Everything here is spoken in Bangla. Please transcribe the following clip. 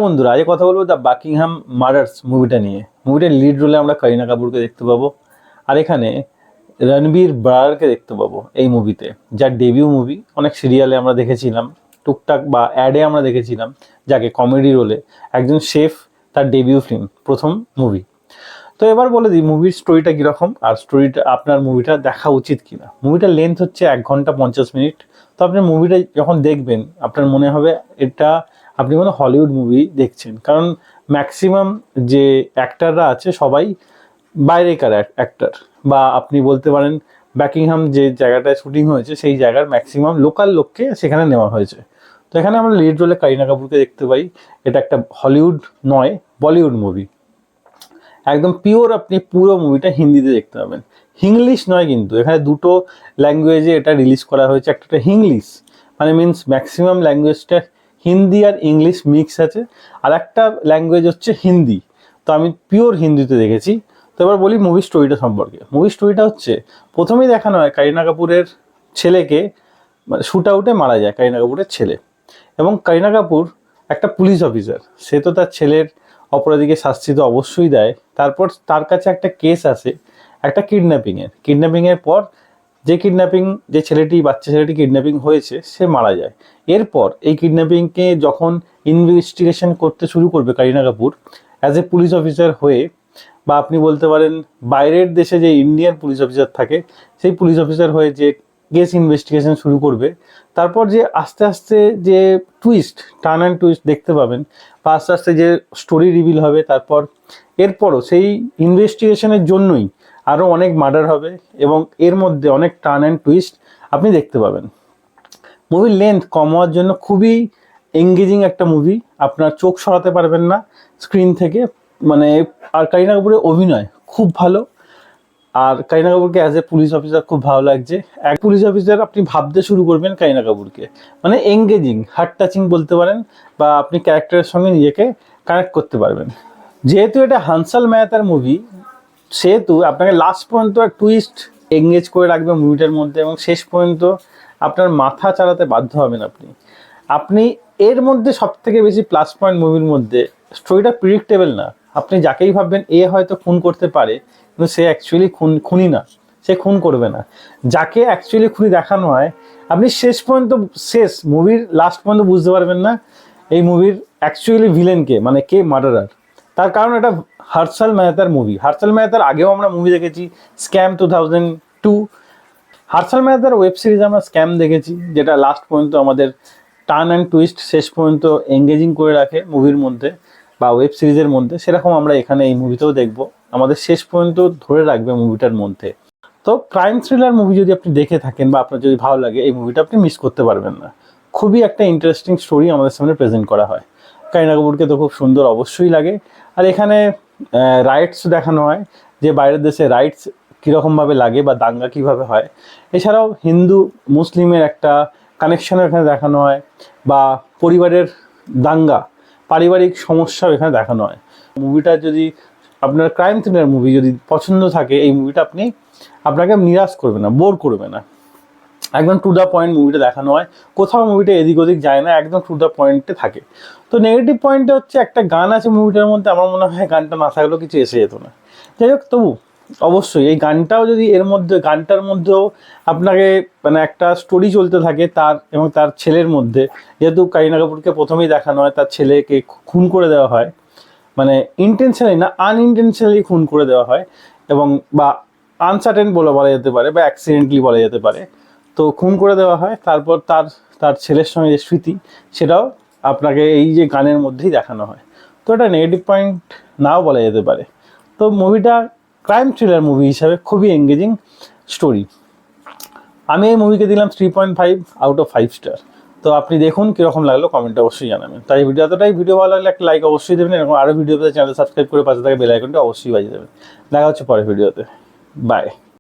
বন্ধুরা, আজ কথা বলবো দ্য বাকিংহাম মার্ডার্স মুভিটা নিয়ে। মুভিটার লিড রোলে আমরা করিনা কাপুরকে দেখতে পাবো, আর এখানে রণবীর ব্রারকে দেখতে পাবো এই মুভিতে, যার ডেবিউ মুভি। অনেক সিরিয়ালে আমরা দেখেছিলাম, টুকটাক বা অ্যাডে আমরা দেখেছিলাম যাকে কমেডি রোলে। একজন শেফ, তার ডেবিউ ফিল্ম, প্রথম মুভি। তো এবার বলে দিই মুভির স্টোরিটা কীরকম, আর স্টোরিটা আপনার মুভিটা দেখা উচিত কিনা। মুভিটার লেন্থ হচ্ছে 1 ঘন্টা 50 মিনিট। তো আপনি মুভিটা যখন দেখবেন আপনার মনে হবে এটা আপনি কোনো হলিউড মুভি দেখছেন, কারণ ম্যাক্সিমাম যে অ্যাক্টাররা আছে সবাই বাইরেকার অ্যাক্টার, বা আপনি বলতে পারেন বাকিংহাম যে জায়গাটায় শুটিং হয়েছে সেই জায়গার ম্যাক্সিমাম লোকাল লোককে সেখানে নেওয়া হয়েছে। তো এখানে আমরা লিড রোলে করিনা কাপুরকে দেখতে পাই। এটা একটা হলিউড নয়, বলিউড মুভি। একদম পিওর আপনি পুরো মুভিটা হিন্দিতে দেখতে পাবেন, ইংলিশ নয় কিন্তু। এখানে দুটো ল্যাঙ্গুয়েজে এটা রিলিজ করা হয়েছে। একটা ইংলিশ মানে মিনস ম্যাক্সিমাম ল্যাঙ্গুয়েজটা হিন্দি আর ইংলিশ মিক্স আছে, আর একটা ল্যাঙ্গুয়েজ হচ্ছে হিন্দি। তো আমি পিওর হিন্দিতে দেখেছি। তো এবার বলি মুভি স্টোরিটা সম্পর্কে। মুভি স্টোরিটা হচ্ছে, প্রথমেই দেখানো হয় করিনা কাপুরের ছেলেকে শুট আউটে মারা যায় করিনা কাপুরের ছেলে, এবং করিনা কাপুর একটা পুলিশ অফিসার, সে তো তার ছেলের অপরাধীকে শাস্তি তো অবশ্যই দেয়। তারপর তার কাছে একটা কেস আসে একটা কিডন্যাপিংয়ের পর যে ছেলেটি, বাচ্চা ছেলেটি কিডন্যাপিং হয়েছে, সে মারা যায়। এরপর এই কিডন্যাপিংকে যখন ইনভেস্টিগেশন করতে শুরু করবে Kareena Kapoor as a police officer হয়ে, বা আপনি বলতে পারেন বাইরের দেশে যে ইন্ডিয়ান পুলিশ অফিসার থাকে সেই পুলিশ অফিসার হয়ে যে কেস ইনভেস্টিগেশন শুরু করবে, তারপর যে আস্তে আস্তে যে টার্ন অ্যান্ড টুইস্ট দেখতে পাবেন, বা আস্তে আস্তে যে স্টোরি রিভিল হবে, তারপর এরপরও সেই ইনভেস্টিগেশনের জন্যই আরও অনেক মার্ডার হবে, এবং এর মধ্যে অনেক টার্ন অ্যান্ড টুইস্ট আপনি দেখতে পাবেন। মুভির লেন্থ কম হওয়ার জন্য খুবই এঙ্গেজিং একটা মুভি, আপনার চোখ সরাতে পারবেন না স্ক্রিন থেকে। মানে আর করিনা কাপুরের অভিনয় খুব ভালো, আর করিনা কাপুরকে অ্যাজ এ পুলিশ অফিসার খুব ভালো লাগছে। এক পুলিশ অফিসার আপনি ভাবতে শুরু করবেন করিনা কাপুরকে, মানে এঙ্গেজিং, হার্ট টাচিং বলতে পারেন, বা আপনি ক্যারেক্টারের সঙ্গে নিজেকে কানেক্ট করতে পারবেন। যেহেতু এটা হানসাল মেহতার মুভি, সেহেতু আপনাকে লাস্ট পর্যন্ত টুইস্ট এঙ্গেজ করে রাখবে মুভিটার মধ্যে, এবং শেষ পর্যন্ত আপনার মাথা চালাতে বাধ্য হবেন আপনি এর মধ্যে সব থেকে বেশি প্লাস পয়েন্ট মুভির মধ্যে, স্টোরিটা প্রিডিক্টেবল না। আপনি যাকেই ভাববেন এ হয়তো খুন করতে পারে, কিন্তু সে অ্যাকচুয়ালি খুনি না, সে খুন করবে না। যাকে অ্যাকচুয়ালি খুনি দেখানো হয়, আপনি মুভির লাস্ট পর্যন্ত বুঝতে পারবেন না এই মুভির অ্যাকচুয়ালি ভিলেনকে, মানে কে মার্ডারার। তার কারণ এটা হার্ষাল মেহতার মুভি। হার্ষাল মেহতার আগেও আমরা মুভি দেখেছি, স্ক্যাম 2002। হার্ষাল মেহতার ওয়েব সিরিজ আমরা স্ক্যাম দেখেছি, যেটা লাস্ট পর্যন্ত আমাদের টার্ন অ্যান্ড টুইস্ট শেষ পর্যন্ত এঙ্গেজিং করে রাখে মুভির মধ্যে বা ওয়েব সিরিজের মধ্যে। সেরকম আমরা এখানে এই মুভিতেও দেখবো, আমাদের শেষ পর্যন্ত ধরে রাখবে মুভিটার মধ্যে। তো ক্রাইম থ্রিলার মুভি যদি আপনি দেখে থাকেন বা আপনার যদি ভালো লাগে, এই মুভিটা আপনি মিস করতে পারবেন না। খুবই একটা ইন্টারেস্টিং স্টোরি আমাদের সামনে প্রেজেন্ট করা হয়। করিনা কাপুরকে তো খুব সুন্দর অবশ্যই লাগে। আর এখানে রাইটস দেখানো হয়, যে বাইরের দেশে রাইটস কীরকমভাবে লাগে বা দাঙ্গা কীভাবে হয়। এছাড়াও হিন্দু মুসলিমের একটা কানেকশানও এখানে দেখানো হয়, বা পরিবারের দাঙ্গা, পারিবারিক সমস্যাও এখানে দেখানো হয়। মুভিটা যদি আপনার ক্রাইম থ্রিলার মুভি যদি পছন্দ থাকে, এই মুভিটা আপনাকে নিরাশ করবে না, বোর করবে না। একদম টু দ্য পয়েন্ট মুভিটা দেখানো হয়, কোথাও মুভিটা এদিক ওদিক যায় না, একদম টু দ্য পয়েন্টে থাকে। তো নেগেটিভ পয়েন্টটা হচ্ছে একটা গান আছে মুভিটার মধ্যে, আমার মনে হয় গানটা না থাকলেও কিছু এসে যেত না। যাই হোক, তবু অবশ্যই এই গানটাও যদি গানটার মধ্যেও আপনাকে মানে একটা স্টোরি চলতে থাকে তার এবং তার ছেলের মধ্যে, যেহেতু করিনা কাপুরকে প্রথমেই দেখানো হয় তার ছেলেকে খুন করে দেওয়া হয়, মানে ইন্টেনশনালি না আনইনটেনশনালি খুন করে দেওয়া হয়, এবং বা আনসার্টেন বলা যেতে পারে, বা অ্যাক্সিডেন্টলি বলা যেতে পারে। তো খুন করে দেওয়া হয়, তারপর তার ছেলের সঙ্গে যে স্মৃতি, সেটাও আপনাকে এই যে গানের মধ্যেই দেখানো হয়। তো এটা নেগেটিভ পয়েন্ট নাও বলা যেতে পারে। তো মুভিটা ক্রাইম থ্রিলার মুভি হিসাবে খুবই এঙ্গেজিং স্টোরি। আমি এই মুভিকে দিলাম 3.5 আউট অফ 5 স্টার। তো আপনি দেখুন কীরকম লাগলো, কমেন্টে অবশ্যই জানাবেন। তাই ভিডিও ভালো লাগলে একটা লাইক অবশ্যই দেবেন, এবং আরও ভিডিও পেতে চ্যানেল সাবস্ক্রাইব করে পাশে থাকা বেল আইকনটা অবশ্যই বাজিয়ে দেবেন। দেখা হচ্ছে পরের ভিডিওতে। বাই।